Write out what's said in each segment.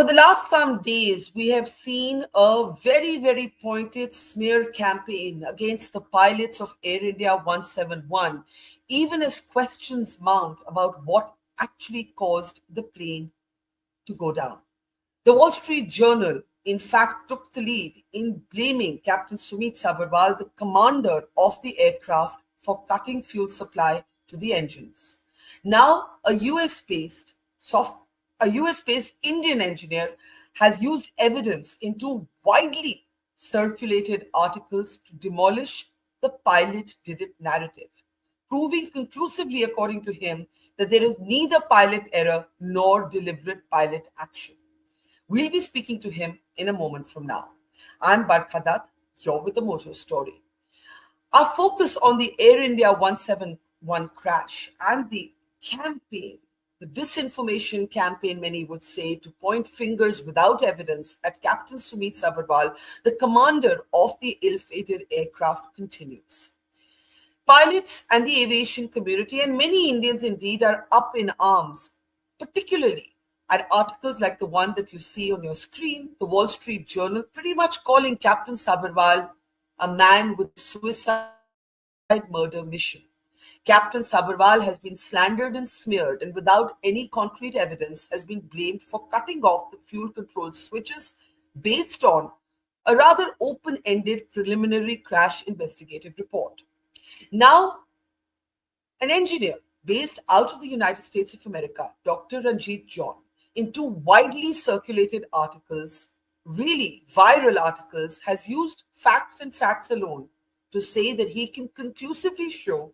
For the last some days, we have seen a very, very pointed smear campaign against the pilots of Air India 171, even as questions mount about what actually caused the plane to go down. The Wall Street Journal, in fact, took the lead in blaming Captain Sumeet Sabharwal, the commander of the aircraft, for cutting fuel supply to the engines. Now, a US-based Indian engineer has used evidence in two widely circulated articles to demolish the pilot did it narrative, proving conclusively, according to him, that there is neither pilot error nor deliberate pilot action. We'll be speaking to him in a moment from now. I'm Barkha Dutt, you're with the Mojo story. Our focus on the Air India 171 crash and the campaign, the disinformation campaign, many would say, to point fingers without evidence at Captain Sumeet Sabharwal, the commander of the ill-fated aircraft, continues. Pilots and the aviation community, and many Indians indeed, are up in arms, particularly at articles like the one that you see on your screen, the Wall Street Journal, pretty much calling Captain Sabharwal a man with suicide murder mission. Captain Sabharwal has been slandered and smeared, and without any concrete evidence has been blamed for cutting off the fuel control switches based on a rather open-ended preliminary crash investigative report. Now, an engineer based out of the United States of America, Dr. Ranjit John, in two widely circulated articles, really viral articles, has used facts and facts alone to say that he can conclusively show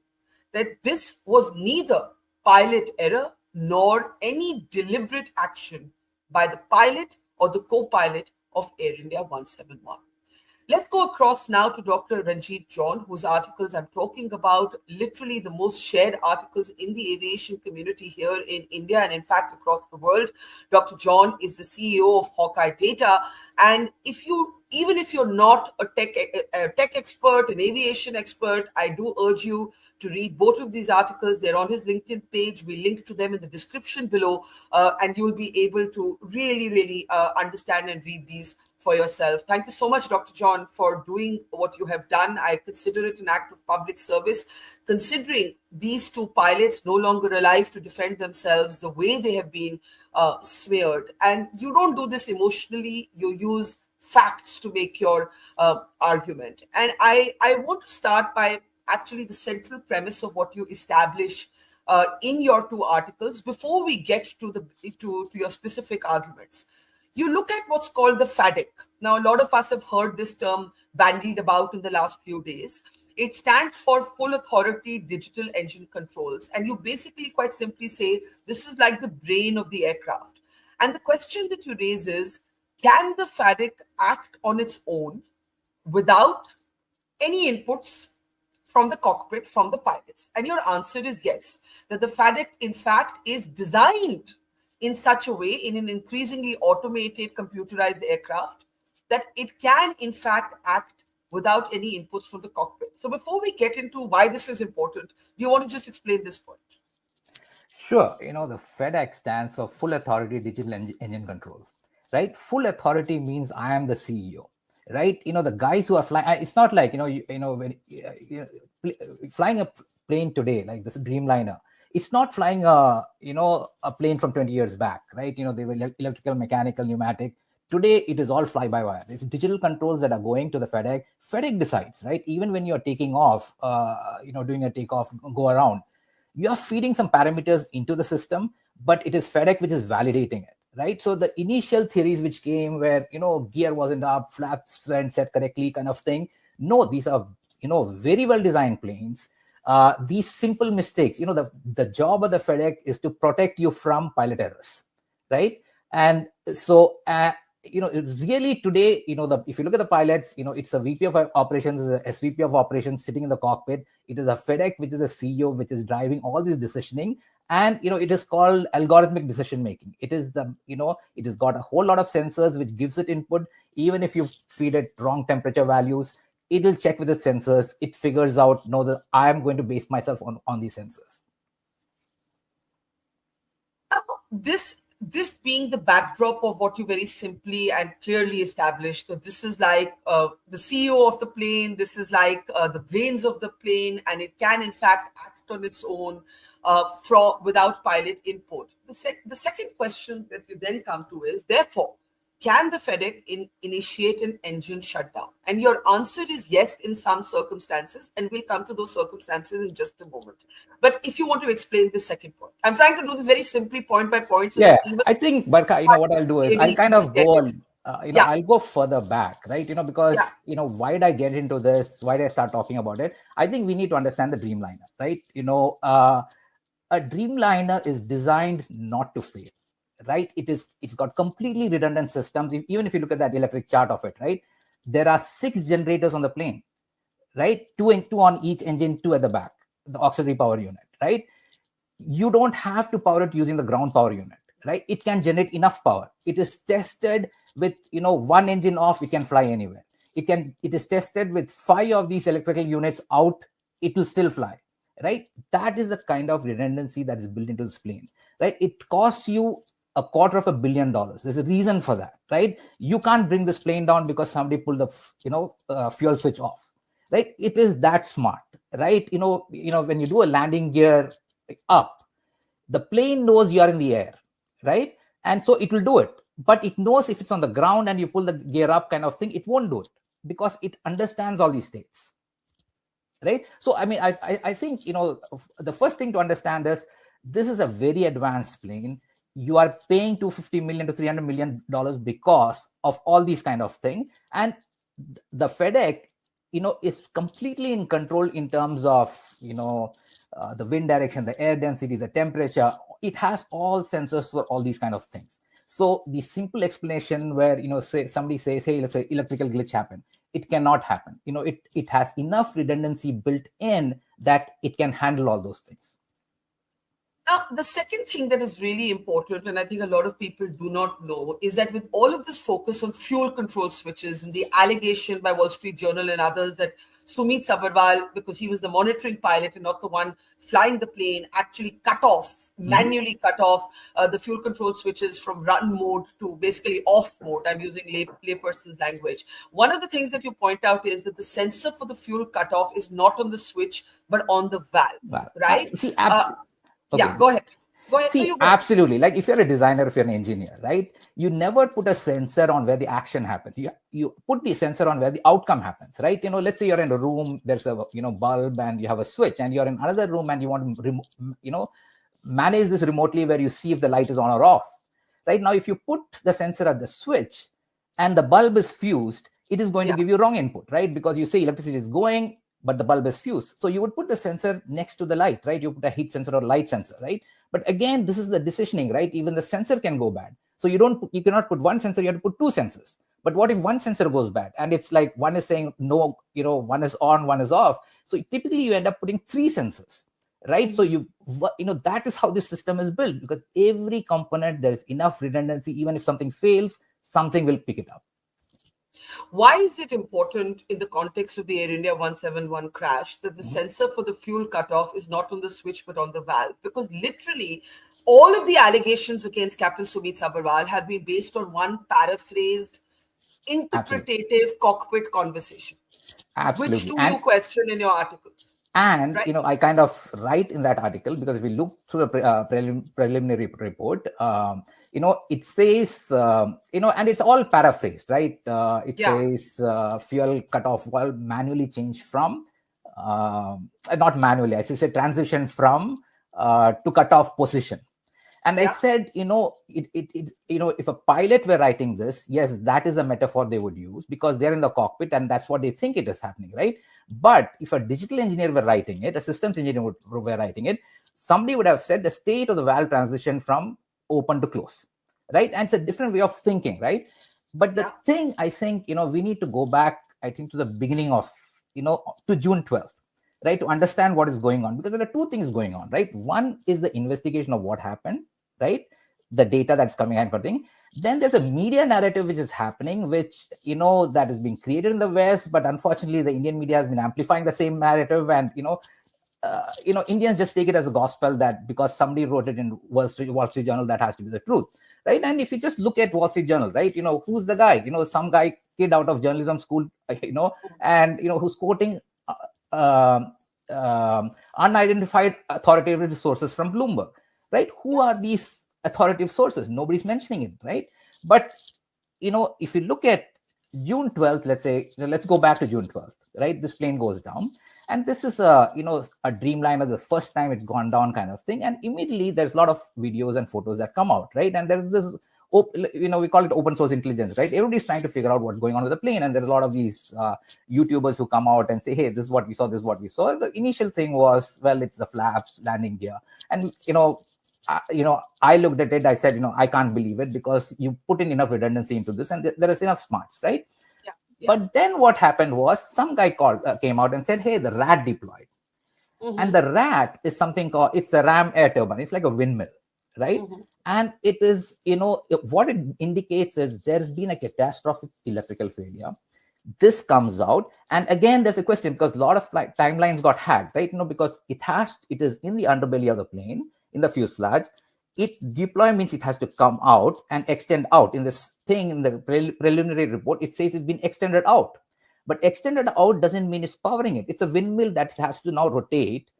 that this was neither pilot error nor any deliberate action by the pilot or the co-pilot of Air India 171. Let's go across now to Dr. Ranjit John, whose articles I'm talking about, literally the most shared articles in the aviation community here in India and in fact across the world. Dr. John is the CEO of Hawkai Data. And even if you're not a tech expert, an aviation expert, I do urge you to read both of these articles. They're on his LinkedIn page. We link to them in the description below, and you'll be able to really understand and read these for yourself. Thank you so much, Dr. John, for doing what you have done. I consider it an act of public service, considering these two pilots no longer alive to defend themselves the way they have been smeared. And you don't do this emotionally. You use facts to make your argument. And I want to start by actually the central premise of what you establish in your two articles before we get to your specific arguments. You look at what's called the FADEC. Now, a lot of us have heard this term bandied about in the last few days. It stands for Full Authority Digital Engine Controls. And you basically quite simply say, this is like the brain of the aircraft. And the question that you raise is, can the FADEC act on its own without any inputs from the cockpit, from the pilots? And your answer is yes, that the FADEC, in fact, is designed in such a way, in an increasingly automated, computerized aircraft, that it can, in fact, act without any inputs from the cockpit. So before we get into why this is important, do you want to just explain this point? Sure. The FADEC stands for Full Authority Digital Engine Controls, right? Full authority means I am the CEO, right? The guys who are flying, it's not like, when flying a plane today, like this Dreamliner, it's not flying a plane from 20 years back, right? They were electrical, mechanical, pneumatic. Today, it is all fly-by-wire. It's digital controls that are going to the FADEC. FADEC decides, right? Even when you're taking off, doing a takeoff, go around, you are feeding some parameters into the system, but it is FADEC which is validating it, right? So the initial theories which came where, gear wasn't up, flaps weren't set correctly kind of thing. No, these are, very well-designed planes. These simple mistakes, the job of the FADEC is to protect you from pilot errors, right? And so, really today, if you look at the pilots, it's a VP of operations, a SVP of operations sitting in the cockpit. It is a FADEC, which is a CEO, which is driving all this decisioning. And, it is called algorithmic decision making. It is it has got a whole lot of sensors, which gives it input. Even if you feed it wrong temperature values, it'll check with the sensors. It figures out, that I am going to base myself on these sensors. This this being the backdrop of what you very simply and clearly established, that this is like the CEO of the plane, this is like the brains of the plane, and it can in fact act on its own without pilot input. The second question that you then come to is, therefore, can the FADEC initiate an engine shutdown? And your answer is yes in some circumstances, and we'll come to those circumstances in just a moment. But if you want to explain the second point, I'm trying to do this very simply point by point. So yeah, that even I think, Barkha, what I'll do is I'll kind of go on, I'll go further back, right? Because, why did I get into this? Why did I start talking about it? I think we need to understand the Dreamliner, right? A Dreamliner is designed not to fail, right? It's got completely redundant systems. Even if you look at that electric chart of it, right? There are 6 generators on the plane, right? Two on each engine, 2 at the back, the auxiliary power unit, right? You don't have to power it using the ground power unit, right? It can generate enough power. It is tested with, 1 engine off, it can fly anywhere. It is tested with 5 of these electrical units out, it will still fly, right? That is the kind of redundancy that is built into this plane, right? It costs you $250 million. There's a reason for that, right? You can't bring this plane down because somebody pulled the fuel switch off, right? It is that smart, right? When you do a landing gear up, the plane knows you are in the air, right? And so it will do it, but it knows if it's on the ground and you pull the gear up kind of thing, it won't do it because it understands all these states, right? So I think the first thing to understand is this is a very advanced plane. You are paying $250 million to $300 million because of all these kind of things, and the FADEC is completely in control in terms of the wind direction, the air density, the temperature. It has all sensors for all these kind of things. So the simple explanation where somebody says, hey, let's say electrical glitch happened, it cannot happen. It has enough redundancy built in that it can handle all those things. Now, the second thing that is really important, and I think a lot of people do not know, is that with all of this focus on fuel control switches and the allegation by Wall Street Journal and others that Sumeet Sabharwal, because he was the monitoring pilot and not the one flying the plane, actually manually cut off the fuel control switches from run mode to basically off mode. I'm using layperson's language. One of the things that you point out is that the sensor for the fuel cutoff is not on the switch, but on the valve, right? See, Okay. Yeah, go ahead. See, absolutely. Like if you're a designer, if you're an engineer, right? You never put a sensor on where the action happens. You put the sensor on where the outcome happens, right? Let's say you're in a room, there's a bulb and you have a switch, and you're in another room and you want to manage this remotely where you see if the light is on or off. Right now, if you put the sensor at the switch and the bulb is fused, it is going to give you wrong input, right? Because you say electricity is going, but the bulb is fused. So you would put the sensor next to the light, right? You put a heat sensor or light sensor, right? But again, this is the decisioning, right? Even the sensor can go bad. So you cannot put one sensor, you have to put 2 sensors. But what if one sensor goes bad? And it's like one is saying no, one is on, one is off. So typically you end up putting 3 sensors, right? So that is how this system is built, because every component, there is enough redundancy. Even if something fails, something will pick it up. Why is it important in the context of the Air India 171 crash that the sensor for the fuel cutoff is not on the switch but on the valve? Because literally all of the allegations against Captain Sumeet Sabharwal have been based on one paraphrased, interpretative cockpit conversation. Absolutely. Which you question in your articles. And, right? I kind of write in that article, because if we look through the preliminary report, it says, and it's all paraphrased, right? It says fuel cutoff valve manually changed from, not manually, I say transition from to cutoff position. And I said, if a pilot were writing this, yes, that is a metaphor they would use because they're in the cockpit and that's what they think it is happening, right? But if a digital engineer were writing it, a systems engineer were writing it, somebody would have said the state of the valve transition from open to close, right? And it's a different way of thinking, right? But the thing, I think, we need to go back, I think, to the beginning of, to June 12th, right? To understand what is going on, because there are 2 things going on, right? One is the investigation of what happened, right? The data that's coming out for thing. Then there's a media narrative which is happening, which, that is being created in the West, but unfortunately the Indian media has been amplifying the same narrative. And, Indians just take it as a gospel that because somebody wrote it in Wall Street Journal, that has to be the truth. right? And if you just look at Wall Street Journal, right, who's the guy? Some guy, kid out of journalism school, and who's quoting um, unidentified authoritative sources from Bloomberg, right? Who are these authoritative sources? Nobody's mentioning it, right? But if you look at June 12th, let's say, let's go back to June 12th, right? This plane goes down, and this is a Dreamliner, the first time it's gone down kind of thing. And immediately there's a lot of videos and photos that come out, right? And there's this, we call it open source intelligence, right? Everybody's trying to figure out what's going on with the plane. And there's a lot of these YouTubers who come out and say, hey, this is what we saw, this is what we saw. The initial thing was, well, it's the flaps, landing gear. And, I looked at it, I said, I can't believe it, because you put in enough redundancy into this and there is enough smarts, right? Yeah. But then what happened was, some guy came out and said, hey, the Rad deployed. And the Rad is something called, it's a ram air turbine. It's like a windmill, right? And it is, what it indicates is there's been a catastrophic electrical failure. This comes out, and again there's a question, because a lot of timelines got hacked, right? Because it is in the underbelly of the plane, in the fuselage. It deploy means it has to come out and extend out. In this thing, in the preliminary report, it says it's been extended out. But extended out doesn't mean it's powering it. It's a windmill that has to now rotate,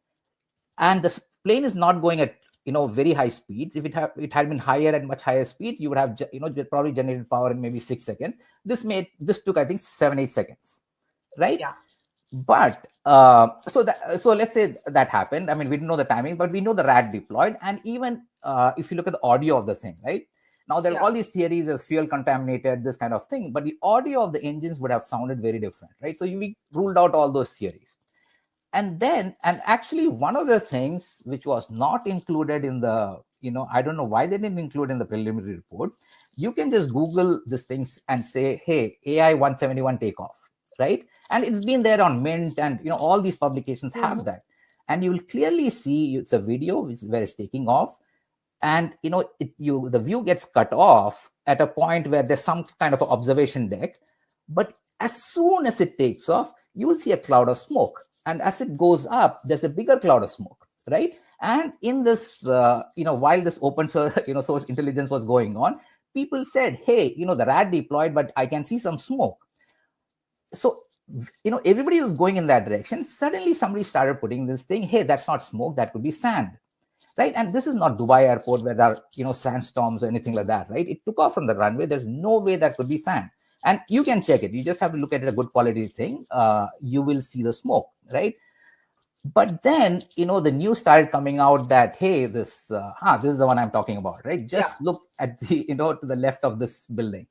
and the plane is not going at very high speeds. If it had been higher at much higher speed, you would have probably generated power in maybe 6 seconds. This took, I think, 7-8 seconds, right? Yeah. But so let's say that happened. I mean, we didn't know the timing, but we know the Rad deployed. And even if you look at the audio of the thing, right? Now there are all these theories as fuel contaminated, this kind of thing, but the audio of the engines would have sounded very different, right? So we ruled out all those theories. And actually one of the things which was not included in the, I don't know why they didn't include in the preliminary report. You can just Google these things and say, hey, AI 171 takeoff, right? And it's been there on Mint, and all these publications have that. And you will clearly see it's a video where it's taking off, and the view gets cut off at a point where there's some kind of an observation deck. But as soon as it takes off, you will see a cloud of smoke, and as it goes up, there's a bigger cloud of smoke, right? And in this, while this open source, source intelligence was going on, people said, hey, the Rad deployed, but I can see some smoke. So everybody was going in that direction. Suddenly somebody started putting this thing, hey, that's not smoke, that could be sand, right? And this is not Dubai airport where there are sandstorms or anything like that, right? It took off from the runway. There's no way that could be sand. And you can check it. You just have to look at it, a good quality thing. You will see the smoke, right? But then the news started coming out that, hey, this is the one I'm talking about, right? Just look at the to the left of this building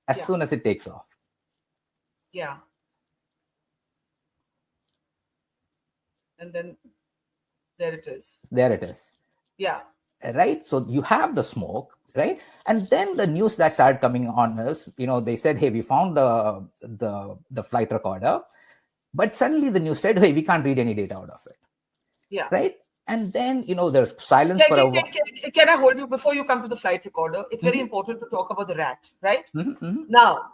as soon as it takes off. Yeah. And then there it is. Yeah. Right. So you have the smoke, right? And then the news that started coming on us, they said, hey, we found the flight recorder. But suddenly the news said, hey, we can't read any data out of it. Yeah. Right. And then, there's silence for a while. Can I hold you before you come to the flight recorder? It's very important to talk about the Rat, right? Now,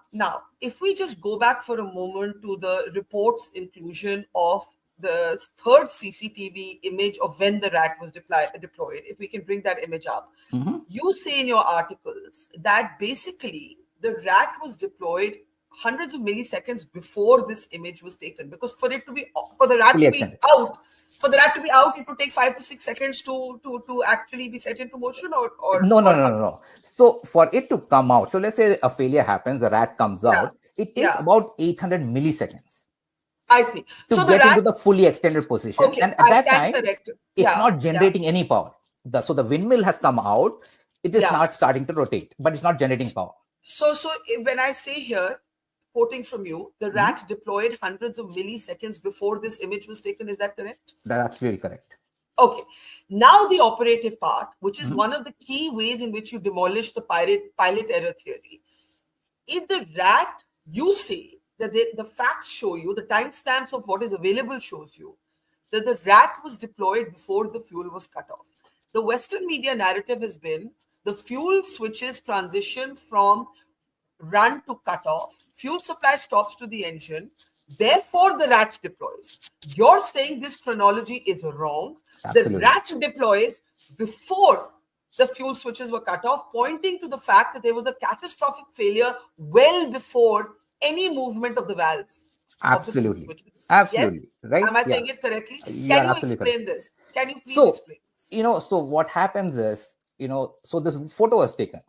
if we just go back for a moment to the report's inclusion of the third CCTV image of when the Rat was deployed, if we can bring that image up. You say in your articles that basically the Rat was deployed hundreds of milliseconds before this image was taken, because for the Rat to be out, it would take 5 to 6 seconds to actually be set into motion, or no. So for it to come out, so let's say a failure happens, the Rat comes out, it takes about 800 milliseconds. I see. To get into the fully extended position. Okay, and at that time, it's not generating any power. So the windmill has come out, it is not starting to rotate, but it's not generating power. So when I say here, quoting from you, the Rat deployed hundreds of milliseconds before this image was taken. Is that correct? That's absolutely correct. Okay. Now the operative part, which is one of the key ways in which you demolish the pilot error theory. If the Rat, you say that the facts show you, the timestamps of what is available shows you that the Rat was deployed before the fuel was cut off. The Western media narrative has been the fuel switches transition from run to cut off, fuel supply stops to the engine, therefore the Rat deploys. You're saying this chronology is wrong. Absolutely. The Rat deploys before the fuel switches were cut off, pointing to the fact that there was a catastrophic failure well before any movement of the valves of the fuel Absolutely. switches. Yes? Absolutely. Right? Am I Yeah. saying it correctly? You Can are you absolutely correct. explain this? Can you please So, explain this? so what happens is, so this photo was taken,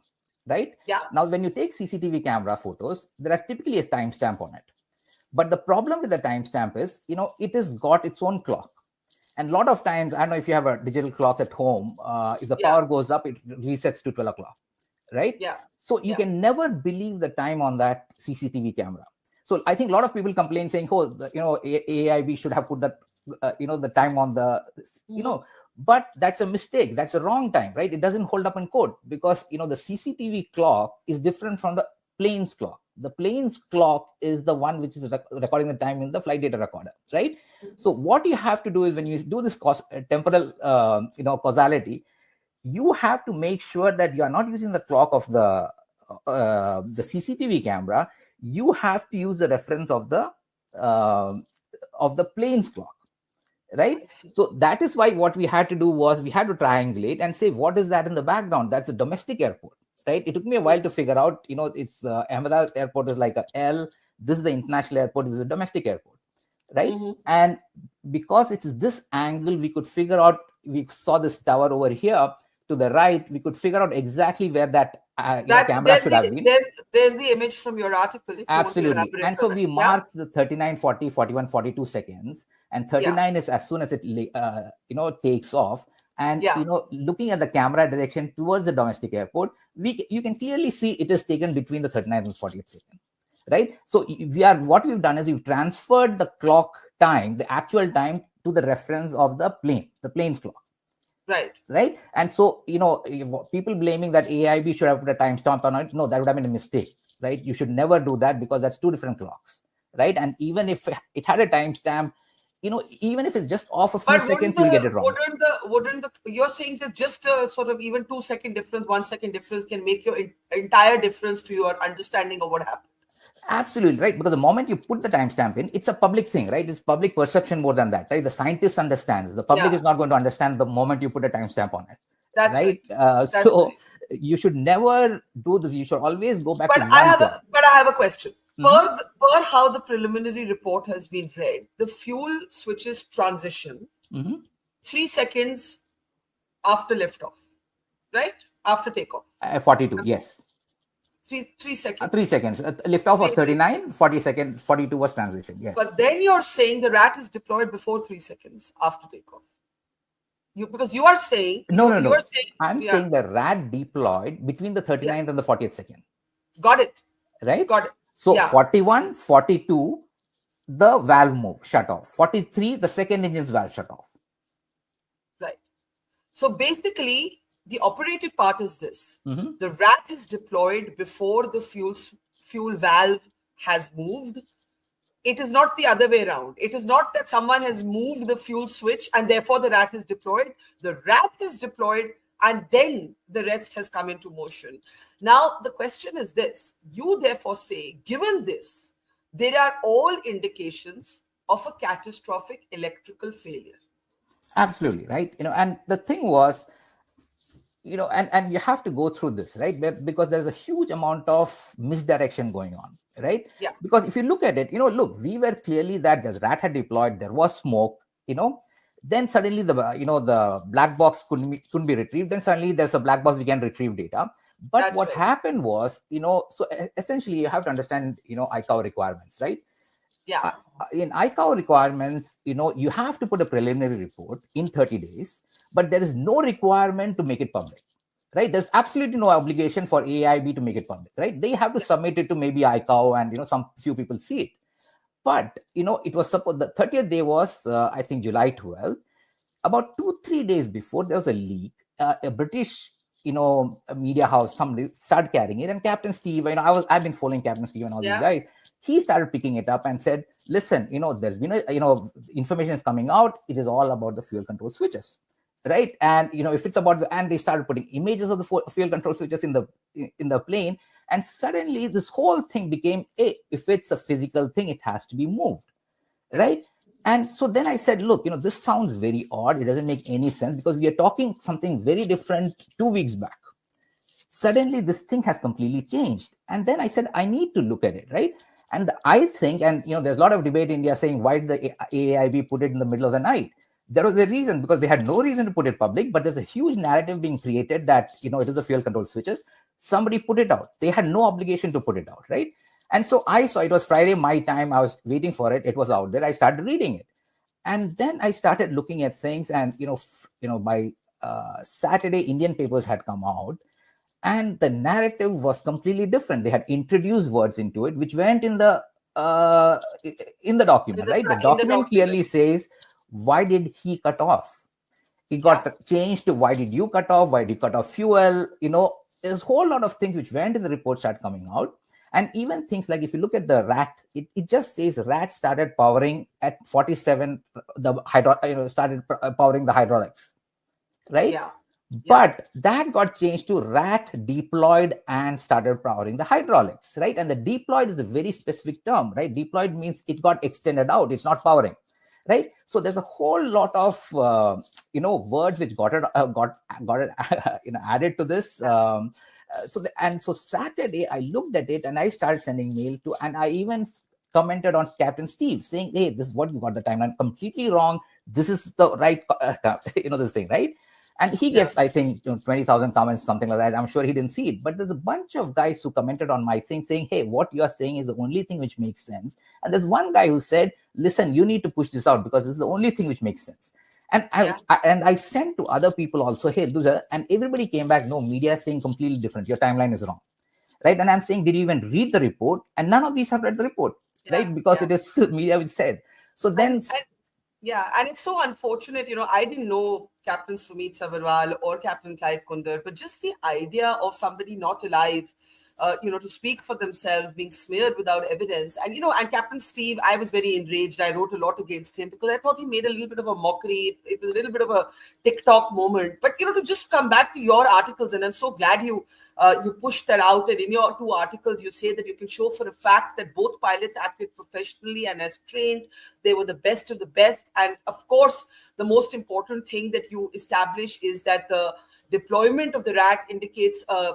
right? Yeah. Now, when you take CCTV camera photos, there are typically a timestamp on it. But the problem with the timestamp is, it has got its own clock. And a lot of times, I don't know if you have a digital clock at home, if the power goes up, it resets to 12 o'clock, right? Yeah. So you can never believe the time on that CCTV camera. So I think a lot of people complain saying, oh, AIB should have put that, the time on the, but that's a mistake. That's a wrong time, right? It doesn't hold up in code because, the CCTV clock is different from the plane's clock. The plane's clock is the one which is recording the time in the flight data recorder, right? So what you have to do is when you do this temporal, causality, you have to make sure that you are not using the clock of the CCTV camera. You have to use the reference of the plane's clock, right? So that is why what we had to do was we had to triangulate and say, what is that in the background? That's a domestic airport, right? It took me a while to figure out, it's Ahmedabad airport is like a L. This is the international airport. This is a domestic airport, right? And because it is this angle, we could figure out, we saw this tower over here to the right, we could figure out exactly where that camera should have been. There's the image from your article. If absolutely. And so we marked the 39, 40, 41, 42 seconds. And 39 is as soon as it, takes off. And, looking at the camera direction towards the domestic airport, you can clearly see it is taken between the 39th and 40th second, right? So what we've done is we've transferred the clock time, the actual time, to the reference of the plane's clock. Right. And so, people blaming that AIB should have put a timestamp on it. No, that would have been a mistake, right? You should never do that because that's two different clocks, right? And even if it had a timestamp, even if it's just off a few seconds, you'll get it wrong. You're saying that just a sort of even 2 second difference, 1 second difference can make your entire difference to your understanding of what happened. Absolutely, right? Because the moment you put the timestamp in, it's a public thing, right? It's public perception more than that, right? The scientist understands. The public is not going to understand the moment you put a timestamp on it. That's right. So you should never do this. You should always go back to one clock. But I have a question. Per how the preliminary report has been read, the fuel switches transition 3 seconds after liftoff, right? After takeoff. 42, yes. 3 seconds. 3 seconds. Liftoff was 39, 42 was transition, yes. But then you're saying the RAT is deployed before 3 seconds after takeoff. Because you are saying... No. I'm saying the RAD deployed between the 39th and the 40th second. Got it. Right? Got it. So 41, 42, the valve move shut off. 43, the second engine's valve shut off. Right. So basically, the operative part is this. The RAT is deployed before the fuel valve has moved. It is not the other way around. It is not that someone has moved the fuel switch and therefore the RAT is deployed. The RAT is deployed and then the rest has come into motion. Now, the question is this. You therefore say, given this, there are all indications of a catastrophic electrical failure. Absolutely, right? And the thing was, and you have to go through this, right? Because there's a huge amount of misdirection going on, right? Yeah. Because if you look at it, look, we were clearly that the RAT had deployed, there was smoke, then suddenly the black box couldn't be retrieved. Then suddenly there's a black box, we can retrieve data. But That's what right. happened was, so essentially you have to understand, ICAO requirements, right? Yeah. In ICAO requirements, you have to put a preliminary report in 30 days, but there is no requirement to make it public, right? There's absolutely no obligation for AIB to make it public, right? They have to submit it to maybe ICAO and, some few people see it. But, it was supposed, the 30th day was, I think, July 12th. About 2-3 days before, there was a leak. A British, a media house, somebody started carrying it. And Captain Steve, I've been following Captain Steve and all these guys. He started picking it up and said, listen, there's been information is coming out. It is all about the fuel control switches, right? And, if it's about and they started putting images of the fuel control switches in the plane. And suddenly this whole thing became, if it's a physical thing, it has to be moved, right? And so then I said, look, this sounds very odd. It doesn't make any sense because we are talking something very different 2 weeks back. Suddenly this thing has completely changed. And then I said, I need to look at it, right? And I think, and there's a lot of debate in India saying, why did the AAIB put it in the middle of the night? There was a reason, because they had no reason to put it public, but there's a huge narrative being created that, it is the fuel control switches. Somebody put it out. They had no obligation to put it out, right? And so I saw, it was Friday, my time. I was waiting for it. It was out there. I started reading it. And then I started looking at things, and, by Saturday, Indian papers had come out. And the narrative was completely different. They had introduced words into it, which went in the document, right? The document clearly says, why did he cut off? It got changed to, why did you cut off? Why did you cut off fuel? There's a whole lot of things which went in the report start coming out. And even things like, if you look at the RAT, it just says RAT started powering at 47, started powering the hydraulics, right? Yeah. But that got changed to RAT deployed and started powering the hydraulics, right? And the deployed is a very specific term, right? Deployed means it got extended out. It's not powering, right? So there's a whole lot of words which got added to this. So Saturday I looked at it and I started sending mail to, and I even commented on Captain Steve saying, hey, this is what you got the timeline completely wrong. This is the right, this thing, right? And he gets, I think, 20,000 comments, something like that. I'm sure he didn't see it. But there's a bunch of guys who commented on my thing saying, hey, what you are saying is the only thing which makes sense. And there's one guy who said, listen, you need to push this out because this is the only thing which makes sense. And I sent to other people also, hey, and everybody came back, no, media is saying completely different. Your timeline is wrong, right? And I'm saying, did you even read the report? And none of these have read the report, right? Because it is media which said. So then... And it's so unfortunate, I didn't know Captain Sumeet Sabharwal or Captain Clive Kunder, but just the idea of somebody not alive, to speak for themselves, being smeared without evidence. And, and Captain Steve, I was very enraged. I wrote a lot against him because I thought he made a little bit of a mockery. It was a little bit of a TikTok moment. But, to just come back to your articles, and I'm so glad you pushed that out. And in your 2 articles, you say that you can show for a fact that both pilots acted professionally and as trained. They were the best of the best. And of course, the most important thing that you establish is that the deployment of the RAT indicates a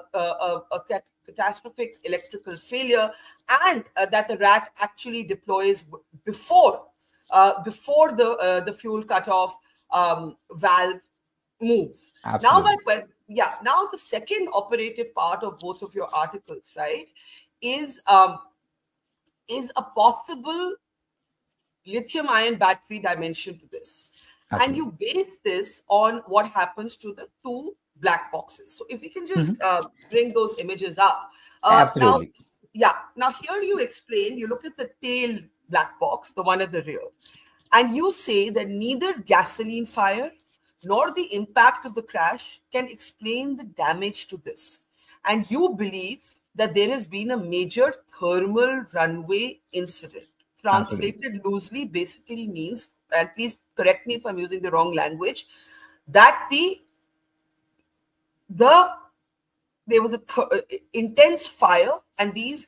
catastrophic electrical failure, and that the RAT actually deploys before the fuel cutoff valve moves. Absolutely. Now the second operative part of both of your articles, right, is a possible lithium-ion battery dimension to this. Absolutely. And you base this on what happens to the 2 black boxes. So if we can just bring those images up. Absolutely. Now here you explain, you look at the tail black box, the one at the rear, and you say that neither gasoline fire nor the impact of the crash can explain the damage to this. And you believe that there has been a major thermal runway incident. Translated loosely basically means, and please correct me if I'm using the wrong language, that there was intense fire, and these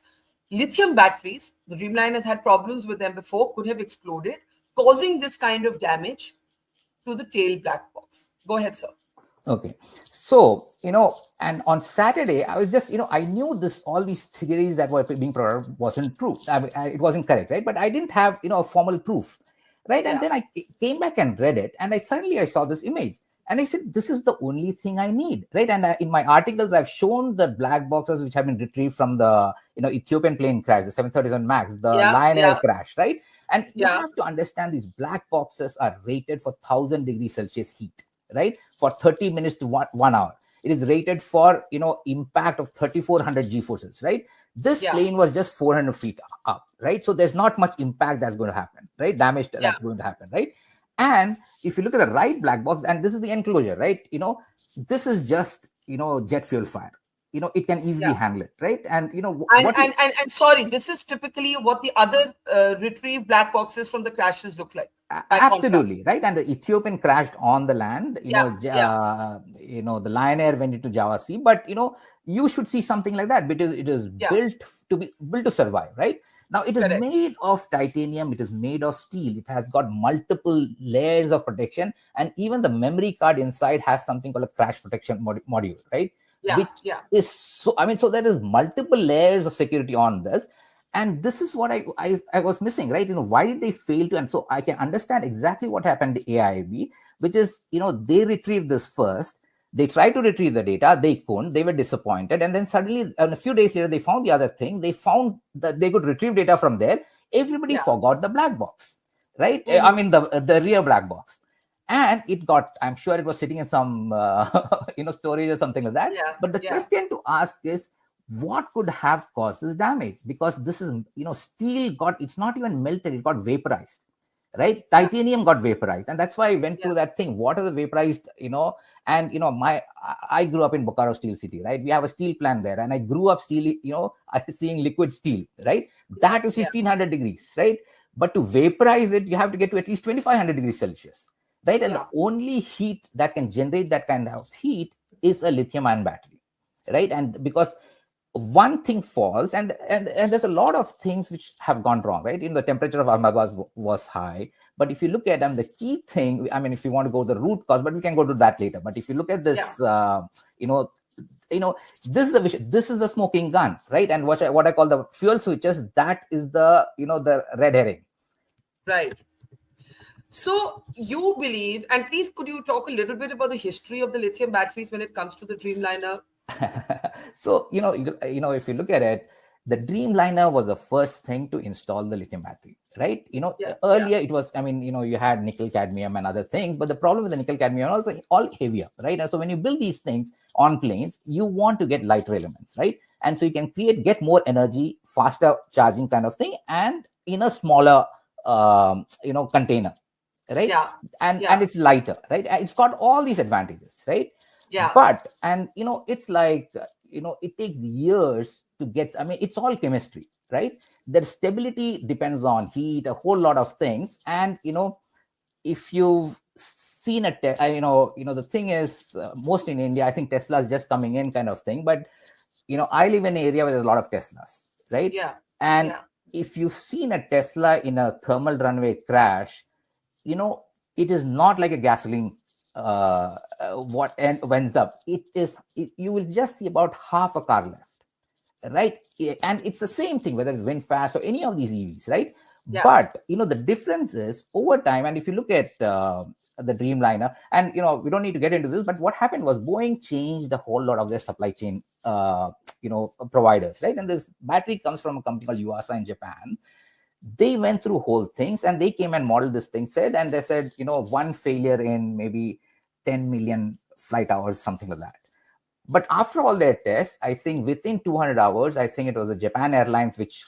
lithium batteries, the Dreamliners had problems with them before, could have exploded, causing this kind of damage to the tail black box. Go ahead, sir. Okay. So, and on Saturday, I was just, I knew all these theories that were being provided wasn't true. I mean, it wasn't correct, right? But I didn't have, a formal proof, right? And then I came back and read it, and I saw this image. And I said, this is the only thing I need, right? And in my articles, I've shown the black boxes which have been retrieved from the Ethiopian plane crash, the 737 MAX, the Lion Air crash, right? And you have to understand these black boxes are rated for 1,000 degrees Celsius heat, right? For 30 minutes to 1 hour. It is rated for, impact of 3,400 G-forces, right? This plane was just 400 feet up, right? So there's not much impact that's going to happen, right? Damage that's going to happen, right? And if you look at the right black box, and this is the enclosure, right? This is just, jet fuel fire. It can easily handle it, right? And, and sorry, this is typically what the other retrieved black boxes from the crashes look like. Absolutely, right? And the Ethiopian crashed on the land, the Lion Air went into Java Sea, but, you should see something like that because it is built to survive, right? Now it is Correct. made of titanium, it is made of steel, it has got multiple layers of protection, and even the memory card inside has something called a crash protection module, right? Yeah, Which yeah, is so, I mean, so there is multiple layers of security on this. And this is what I was missing, right? Why did they fail to? And so I can understand exactly what happened to AIB, which is, they retrieved this first. They tried to retrieve the data, they couldn't, they were disappointed, and then suddenly, a few days later, they found the other thing. They found that they could retrieve data from there. Everybody yeah. forgot the black box, right? I Hmm. mean, the rear black box, and it got. I'm sure it was sitting in some storage or something like that. Yeah, But the yeah, question to ask is, what could have caused this damage? Because this is, steel got, it's not even melted, it got vaporized, right? yeah, Titanium got vaporized, and that's why I went yeah. through that thing. What are the vaporized, and I grew up in Bokaro Steel City, right? We have a steel plant there, and I grew up steel, seeing liquid steel, right? Yeah, That is yeah, 1500 degrees, right? But to vaporize it, you have to get to at least 2500 degrees Celsius, right? And the yeah, only heat that can generate that kind of heat is a lithium ion battery, right? And because one thing falls, and there's a lot of things which have gone wrong, right? The temperature of Ahmedabad was high, but if you look at them, the key thing, I mean, if you want to go to the root cause, but we can go to that later. But if you look at yeah. this, you know you know this is the smoking gun, right? And what I call the fuel switches, that is the, the red herring. Right. So you believe, and please could you talk a little bit about the history of the lithium batteries when it comes to the Dreamliner? So, if you look at it, the Dreamliner was the first thing to install the lithium battery, right? Yeah, yeah, Earlier it was, I mean, you had nickel cadmium and other things, but the problem with the nickel cadmium also all heavier, right? And so when you build these things on planes, you want to get lighter elements, right? And so you can get more energy, faster charging kind of thing, and in a smaller, container, right? yeah, And yeah, it's lighter, right? And it's got all these advantages, right? yeah, But, and it's like, it takes years to get, I mean, it's all chemistry, right? The stability depends on heat, a whole lot of things. And if you've seen the thing is, most in India, I think Tesla is just coming in kind of thing. But I live in an area where there's a lot of Teslas, right? yeah, And yeah, if you've seen a Tesla in a thermal runway crash, you know it is not like a gasoline, what and ends up, you will just see about half a car left, right? And it's the same thing whether it's VinFast or any of these EVs, right? yeah, But the difference is over time. And if you look at the Dreamliner, and we don't need to get into this, but what happened was Boeing changed a whole lot of their supply chain providers, right? And this battery comes from a company called Yuasa in Japan. They went through whole things, and they came and modeled this thing, and they said, one failure in maybe 10 million flight hours, something like that. But after all their tests, I think within 200 hours, I think it was a Japan Airlines which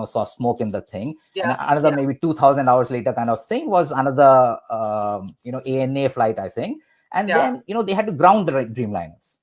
saw smoke in the thing, and yeah, another yeah, maybe 2000 hours later kind of thing was another ANA flight, I think. And yeah, then they had to ground the Dreamliners,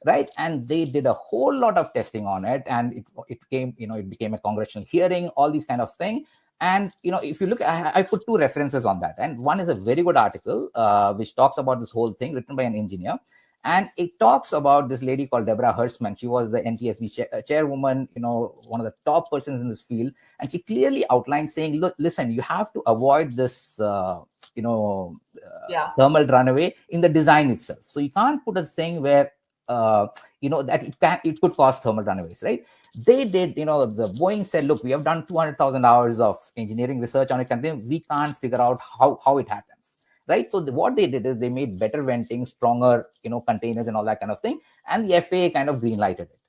right? And they did a whole lot of testing on it, and it became a congressional hearing, all these kind of thing. And if you look, I put two references on that, and one is a very good article which talks about this whole thing, written by an engineer. And it talks about this lady called Deborah Hertzman. She was the NTSB chairwoman, one of the top persons in this field. And she clearly outlined saying, look, listen, you have to avoid this, yeah, thermal runaway in the design itself. So you can't put a thing where, that it could cause thermal runaways, right? They did, the Boeing said, look, we have done 200,000 hours of engineering research on it, and then we can't figure out how it happens, right? So what they did is they made better venting, stronger, containers and all that kind of thing. And the FAA kind of green lighted it.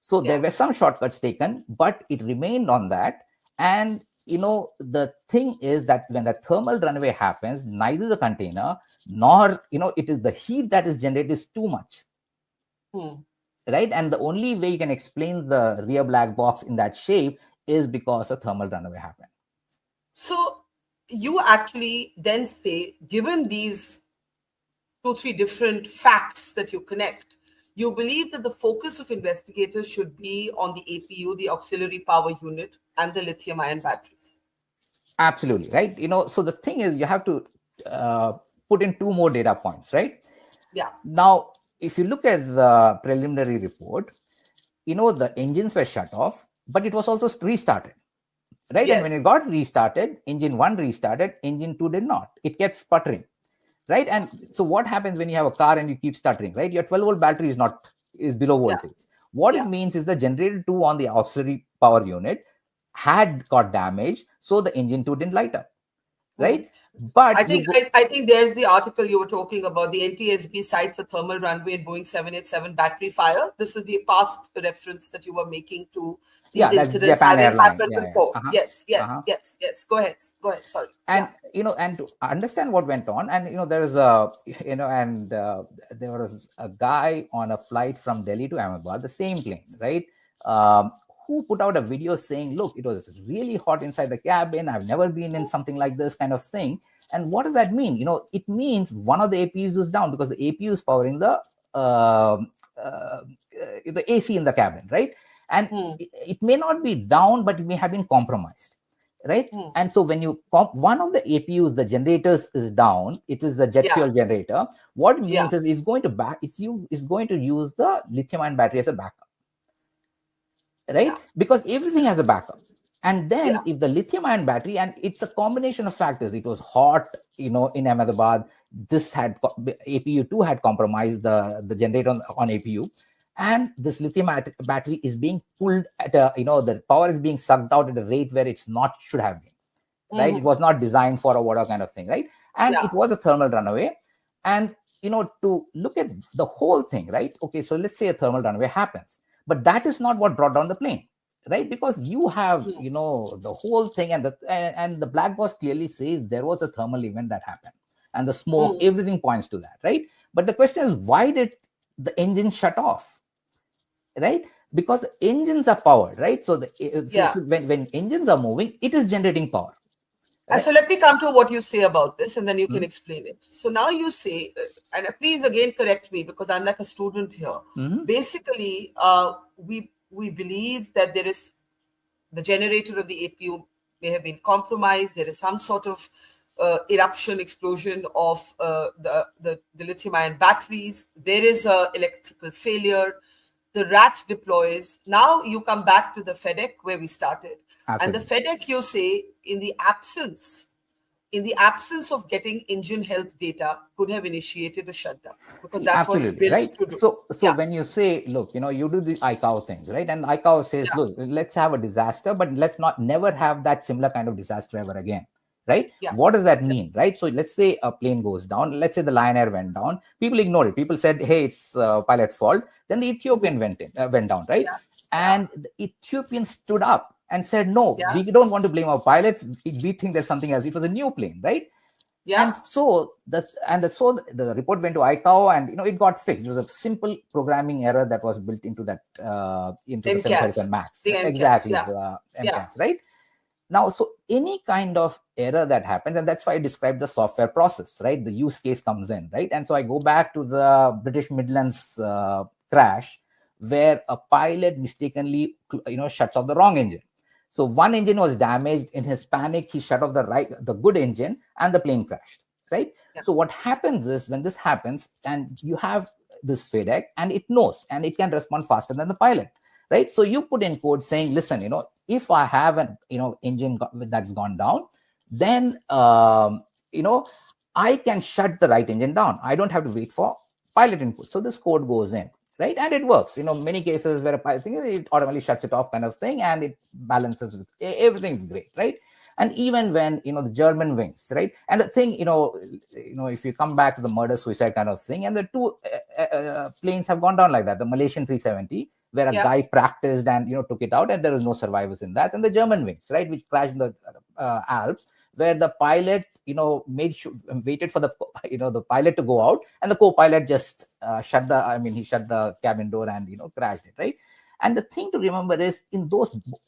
So there yeah. were some shortcuts taken, but it remained on that. And the thing is that when the thermal runaway happens, neither the container nor it is the heat that is generated is too much, Hmm. right? And the only way you can explain the rear black box in that shape is because a thermal runaway happened. So you actually then say, given these two, three different facts that you connect, you believe that the focus of investigators should be on the APU, the auxiliary power unit, and the lithium ion batteries. Absolutely, right? So the thing is, you have to put in two more data points, right? Yeah, Now, if you look at the preliminary report, the engines were shut off, but it was also restarted. right? And when Yes. it got restarted, engine 1 restarted, engine 2 did not. It kept sputtering, right? And so what happens when you have a car and you keep stuttering, right? Your 12 volt battery is below Yeah. voltage. What it Yeah. means is the generator 2 on the auxiliary power unit had got damaged, so the engine 2 didn't light up, Hmm. right? But you go, I think there's the article you were talking about. The NTSB cites a thermal runway in Boeing 787 battery fire. This is the past reference that you were making to these yeah, that's incidents Japan having airline. happened Yeah, yeah. before. Uh-huh. Yes, yes, Uh-huh. yes, yes. Go ahead. Go ahead. Sorry. And Yeah. and to understand what went on, and there is a and there was a guy on a flight from Delhi to Ahmedabad, the same plane, right? um, who put out a video saying, look, it was really hot inside the cabin, I've never been in something like this, kind of thing. And what does that mean? It means one of the APUs is down, because the APU is powering uh, the AC in the cabin, right? And Hmm. it may not be down, but it may have been compromised, right? Hmm. And so when you one of the APUs, the generators is down, it is the jet Yeah. fuel generator. What it Yeah. means is it's going to use the lithium-ion battery as a backup, right? Yeah. Because everything has a backup. And Yeah. then if the lithium-ion battery, and it's a combination of factors, it was hot, in Ahmedabad, this had APU2 had compromised the generator on APU, and this lithium battery is being pulled at the power is being sucked out at a rate where it's not should have been, right? It Mhm. was not designed for a water kind of thing, right? And Yeah. it was a thermal runaway. And to look at the whole thing, right? Okay, so let's say a thermal runaway happens, but that is not what brought down the plane, right? Because you have Hmm. the whole thing, and the black box clearly says there was a thermal event that happened, and the smoke, Hmm. everything points to that, right? But the question is, why did the engine shut off, right? Because engines are powered, right? So Yeah. when engines are moving, it is generating power, right? So let me come to what you say about this, and then you can Mhm. explain it. So now you say, and please again correct me because I'm like a student here. Mhm. Basically, we believe that there is the generator of the APU may have been compromised. There is some sort of eruption, explosion of the lithium-ion batteries. There is a electrical failure. The Rad deploys. Now you come back to the FADEC where we started, and the Absolutely. FADEC, you say, in the absence of getting engine health data, could have initiated a shutdown because See, that's what it's absolutely, built right? to do. So Yeah, when you say, look, you do the ICAO things, right? And ICAO says, yeah, look, let's have a disaster, but let's not never have that similar kind of disaster ever again, right? yeah, What does that yeah, mean, right? So let's say a plane goes down. Let's say the Lion Air went down. People ignored it. People said, hey, it's pilot fault. Then the Ethiopian went down, right? yeah, yeah, And the Ethiopian stood up and said, no, yeah, we don't want to blame our pilots. We think there's something else. It was a new plane, right? yeah. And so the report went to ICAO, and it got fixed. It was a simple programming error that was built into the MCAS, 737 Max, the MCAS. exactly, Yeah, the yeah. MCAS, right? Now, so any kind of error that happens, and that's why I described the software process, right? The use case comes in, right? And so I go back to the British Midlands crash, where a pilot mistakenly shuts off the wrong engine. So one engine was damaged. In his panic, he shut off the good engine, and the plane crashed, right? Yeah. So what happens is, when this happens, and you have this FADEC, and it knows, and it can respond faster than the pilot, right? So you put in code saying, listen, if I have an engine that's gone down, then I can shut the right engine down. I don't have to wait for pilot input. So this code goes in, right? And it works. Many cases where a pilot thing, it automatically shuts it off, kind of thing, and it balances with everything's great, right? And even when the German wings, right? And the thing, if you come back to the murder suicide kind of thing, and the two planes have gone down like that. The Malaysian 370, where a Yeah. guy practiced and took it out, and there was no survivors in that, and the German wings, right, which crashed in the Alps, where the pilot waited for the pilot to go out, and the co-pilot just shut the cabin door and crashed it, right? And the thing to remember is, in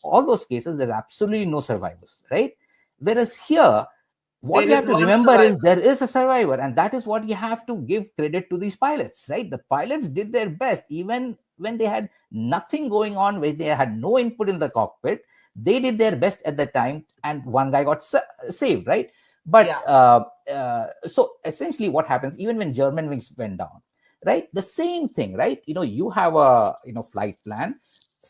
all those cases, there's absolutely no survivors, right? Whereas here, what There you is have to one remember is survivor. there is a survivor, and that is what you have to give credit to these pilots, right? The pilots did their best, even when they had nothing going on, where they had no input in the cockpit. They did their best at the time, and one guy got saved, right? But Yeah. so essentially, what happens, even when German wings went down, right? The same thing, right? You have a flight plan.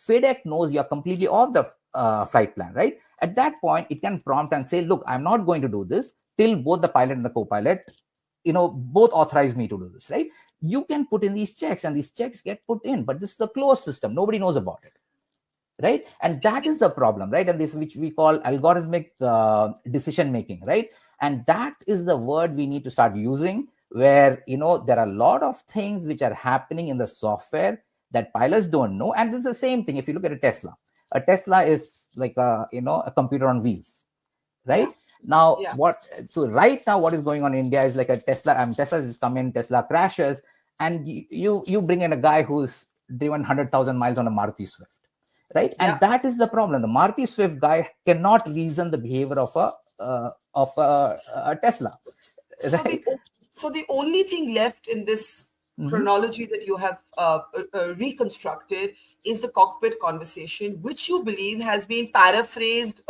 FADEC knows you're completely off the flight plan, right? At that point, it can prompt and say, look, I'm not going to do this till both the pilot and the co-pilot, both authorize me to do this, right? You can put in these checks and these checks get put in, but this is a closed system. Nobody knows about it, right? And that is the problem, right? And this, which we call algorithmic decision making, right? And that is the word we need to start using, where there are a lot of things which are happening in the software that pilots don't know. And it's the same thing if you look at a Tesla is like a computer on wheels, right? Now so right now what is going on in India is like a Tesla is coming, Tesla crashes, and you bring in a guy who's driven 100,000 miles on a Maruti Swift, right? And that is the problem. The Maruti Swift guy cannot reason the behavior of a Tesla, right? So the only thing left in this chronology that you have reconstructed is the cockpit conversation, which you believe has been paraphrased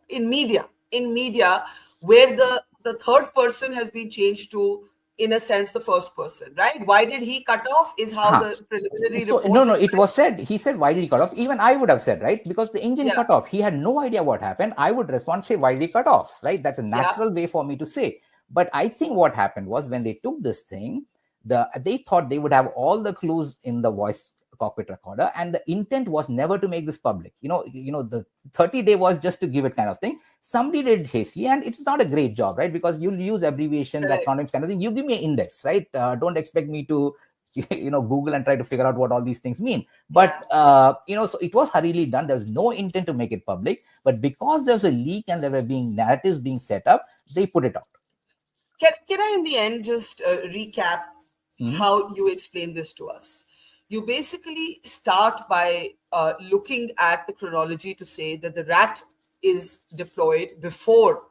in media, where the third person has been changed to, in a sense, the first person, right? Why did he cut off is how the preliminary report. No, it was said. He said, why did he cut off? Even I would have said, right? Because the engine cut off. He had no idea what happened. I would respond, say, why did he cut off, right? That's a natural way for me to say. But I think what happened was when they took this thing, they thought they would have all the clues in the voice cockpit recorder, and the intent was never to make this public. The 30-day was just to give it kind of thing. Somebody did hastily, and it's not a great job, right? Because you'll use abbreviations, acronyms, kind of thing. You give me an index, right? Don't expect me to Google and try to figure out what all these things mean. But so it was hurriedly done. There was no intent to make it public, but because there was a leak and there were narratives being set up, they put it out. Can I, in the end, just recap how you explain this to us? You basically start by looking at the chronology to say that the RAT is deployed before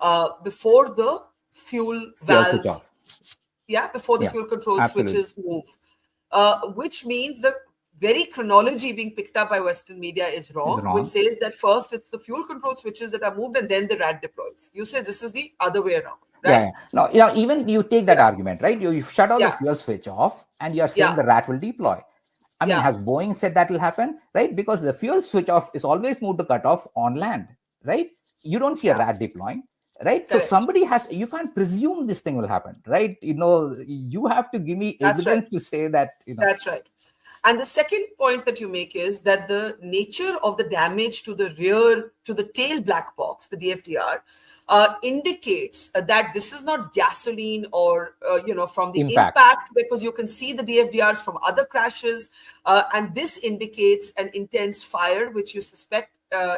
the fuel valves. Before the fuel control switches move. Which means the very chronology being picked up by Western media is wrong, which says that first it's the fuel control switches that are moved and then the RAT deploys. You say this is the other way around. Right? No, even you take that argument, right? You shut all the fuel switch off and you're saying the RAT will deploy. I mean, has Boeing said that will happen, right? Because the fuel switch off is always moved to cut off on land, right? You don't see a RAT deploying, right? Correct. So you can't presume this thing will happen, right? You have to give me evidence to say that. That's right. And the second point that you make is that the nature of the damage to the tail black box, the DFDR, indicates that this is not gasoline or, from the impact, because you can see the DFDRs from other crashes. And this indicates an intense fire, which you suspect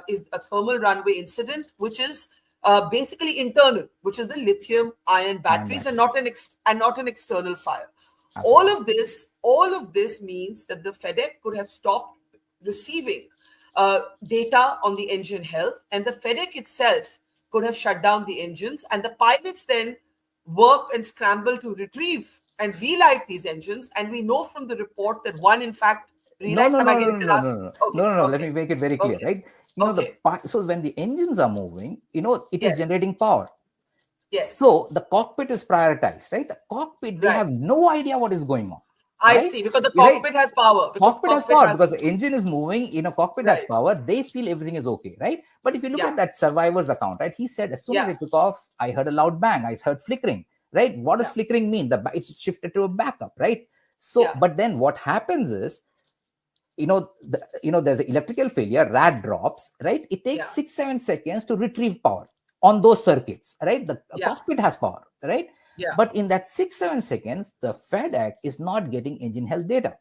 is a thermal runway incident, which is basically internal, which is the lithium-ion batteries and not an external fire. Absolutely. All of this means that the FADEC could have stopped receiving data on the engine health, and the FADEC itself could have shut down the engines, and the pilots then work and scramble to retrieve and relight these engines. And we know from the report that one, in fact, relights. No. Let me make it very clear, right? So when the engines are moving, it is generating power. Yes. So the cockpit is prioritized, right? The cockpit, they have no idea what is going on. I see, because the cockpit has power. Cockpit has power because the engine is moving, cockpit has power. They feel everything is okay, right? But if you look at that survivor's account, right? He said, as soon as I took off, I heard a loud bang. I heard flickering, right? What does flickering mean? It's shifted to a backup, right? So, but then what happens is, there's an electrical failure, RAD drops, right? It takes 6-7 seconds to retrieve power on those circuits, right? The cockpit has power, right? Yeah. But in that 6-7 seconds, the FADEC is not getting engine health data,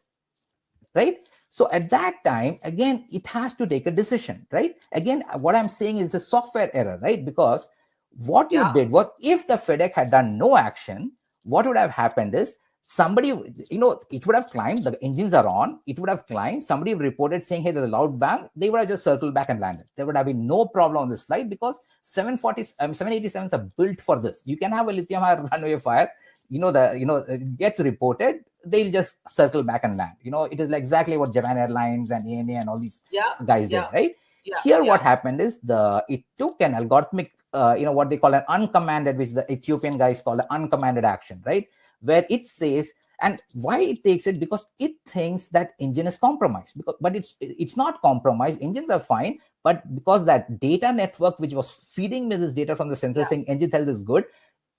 right? So at that time, again, it has to take a decision, right? Again, what I'm saying is a software error, right? Because what you did was, if the FADEC had done no action, what would have happened is somebody, it would have climbed, the engines are on, it would have climbed, somebody reported saying, hey, there's a loud bang, they would have just circled back and landed. There would have been no problem on this flight because 787s are built for this. You can have a lithium-ion runway fire, it gets reported, they'll just circle back and land. It is like exactly what Japan Airlines and ANA and all these guys did, right? Here, what happened is it took an algorithmic, what they call an uncommanded, which the Ethiopian guys call an uncommanded action, right? Where it says, And why it takes it? Because it thinks that engine is compromised. But it's not compromised. Engines are fine. But because that data network, which was feeding me this data from the sensor saying engine health is good,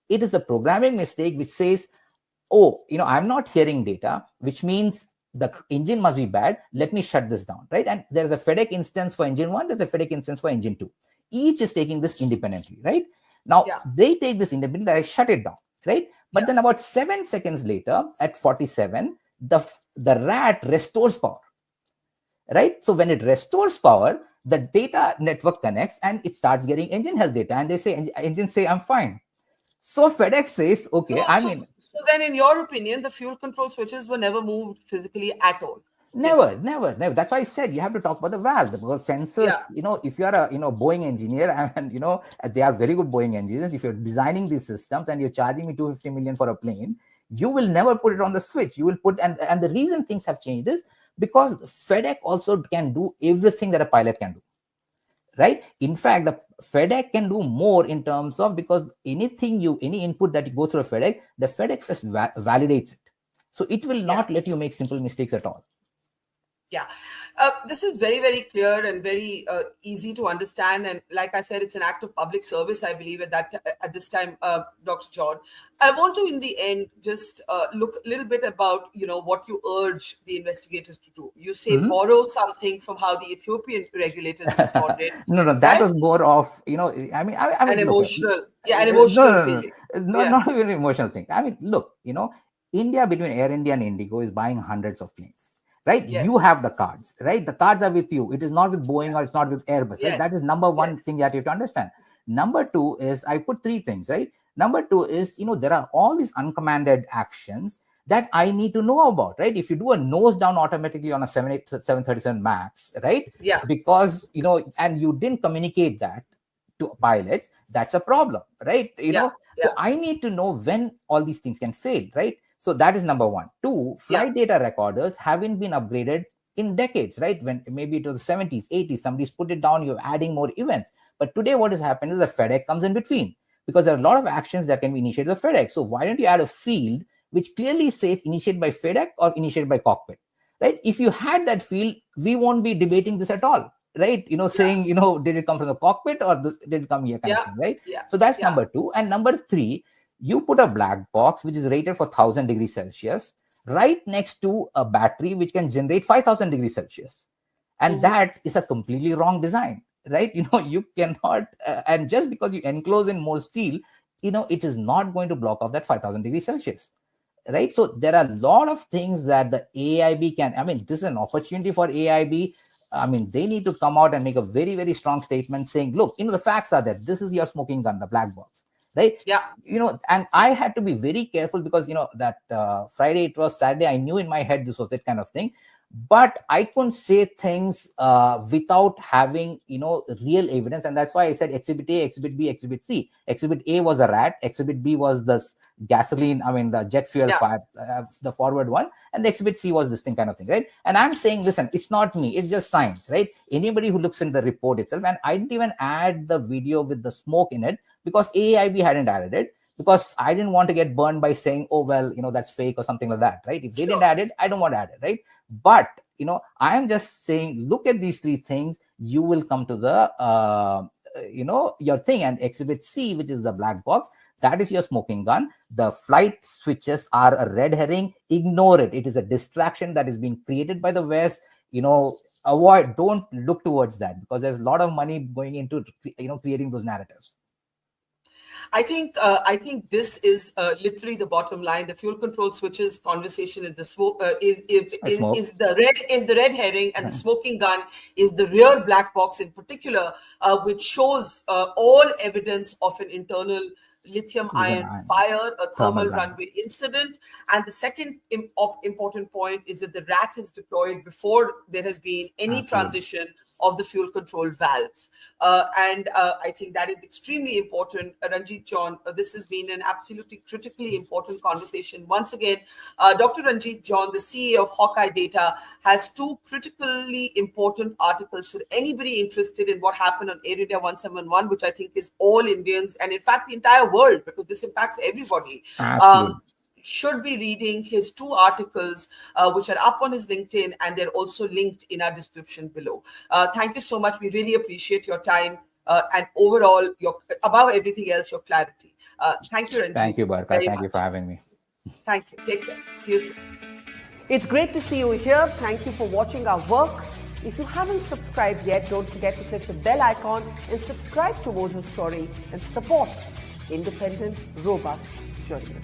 it is a programming mistake which says, oh, I'm not hearing data, which means the engine must be bad. Let me shut this down, right? And there's a FADEC instance for engine 1, there's a FADEC instance for engine 2. Each is taking this independently, right? Now, they take this independently, I shut it down, right? But then about 7 seconds later, at 47, the RAT restores power, right? So when it restores power, the data network connects and it starts getting engine health data. And they say, engines say, I'm fine. So FADEC says, okay, So then, in your opinion, the fuel control switches were never moved physically at all? Never. That's why I said you have to talk about the valve, because sensors, if you are a Boeing engineer, and they are very good Boeing engineers, if you're designing these systems and you're charging me 250 million for a plane, you will never put it on the switch. You will put, and the reason things have changed is because FADEC also can do everything that a pilot can do. Right? In fact, the FADEC can do more in terms of, because any input that you go through a FADEC, the FADEC first validates it. So it will not let you make simple mistakes at all. Yeah, this is very, very clear and very easy to understand. And like I said, it's an act of public service, I believe, at this time, Dr. John. I want to, in the end, just look a little bit about, what you urge the investigators to do. You say borrow something from how the Ethiopian regulators responded. No, that was more of, an emotional feeling. Not even an emotional thing. Look, India, between Air India and Indigo, is buying hundreds of planes. Right? Yes. You have the cards, right? The cards are with you. It is not with Boeing or it's not with Airbus. Right? That is number one thing that you have to understand. Number two is, I put three things, right? Number two is, there are all these uncommanded actions that I need to know about, right? If you do a nose down automatically on a 737 MAX, right? Yeah. Because, and you didn't communicate that to pilots, that's a problem, right? So I need to know when all these things can fail, right? So that is number one. Two, flight data recorders haven't been upgraded in decades, right? When maybe it was the 70s, 80s, somebody's put it down, you're adding more events. But today what has happened is the FADEC comes in between, because there are a lot of actions that can be initiated with FADEC. So why don't you add a field which clearly says initiated by FADEC or initiated by cockpit, right? If you had that field, we won't be debating this at all, right? Saying, did it come from the cockpit or did it come here kind of thing, right? So that's number two. And number three, you put a black box which is rated for 1000 degrees Celsius right next to a battery which can generate 5000 degrees Celsius. And that is a completely wrong design, right? You cannot, and just because you enclose in more steel, it is not going to block off that 5000 degrees Celsius, right? So there are a lot of things that the AIB can, this is an opportunity for AIB. They need to come out and make a very, very strong statement saying, look, the facts are there. This is your smoking gun, the black box. Right? Yeah. And I had to be very careful because, that Friday, it was Saturday. I knew in my head this was that kind of thing. But I couldn't say things without having, real evidence. And that's why I said Exhibit A, Exhibit B, Exhibit C. Exhibit A was a rat. Exhibit B was this gasoline, the jet fuel fire, the forward one. And the Exhibit C was this thing kind of thing, right? And I'm saying, listen, it's not me. It's just science, right? Anybody who looks in the report itself, and I didn't even add the video with the smoke in it because AIB hadn't added it. Because I didn't want to get burned by saying, oh, well, that's fake or something like that, right? If they didn't add it, I don't want to add it, right? But, I am just saying, look at these three things, you will come to the, your thing. And Exhibit C, which is the black box, that is your smoking gun. The flight switches are a red herring. Ignore it. It is a distraction that is being created by the West. Avoid, don't look towards that because there's a lot of money going into, creating those narratives. I think this is literally the bottom line. The fuel control switches conversation is the smoke is the red herring, and the smoking gun is the rear black box in particular, which shows all evidence of an internal lithium-ion fire, a thermal runway incident. And the second important point is that the RAT is deployed before there has been any transition of the fuel control valves. And I think that is extremely important. Ranjit John, this has been an absolutely critically important conversation. Once again, Dr. Ranjit John, the CEO of Hawkai Data, has two critically important articles for anybody interested in what happened on Air India 171, which I think is all Indians and in fact the entire world, because this impacts everybody. should be reading his 2 articles, which are up on his LinkedIn, and they're also linked in our description below. Thank you so much. We really appreciate your time and overall, above everything else, your clarity. Thank you, Ranjit. Thank you, Barkha. Thank you for having me. Thank you. Take care. See you soon. It's great to see you here. Thank you for watching our work. If you haven't subscribed yet, don't forget to click the bell icon and subscribe to Mojo Story and support independent, robust journalism.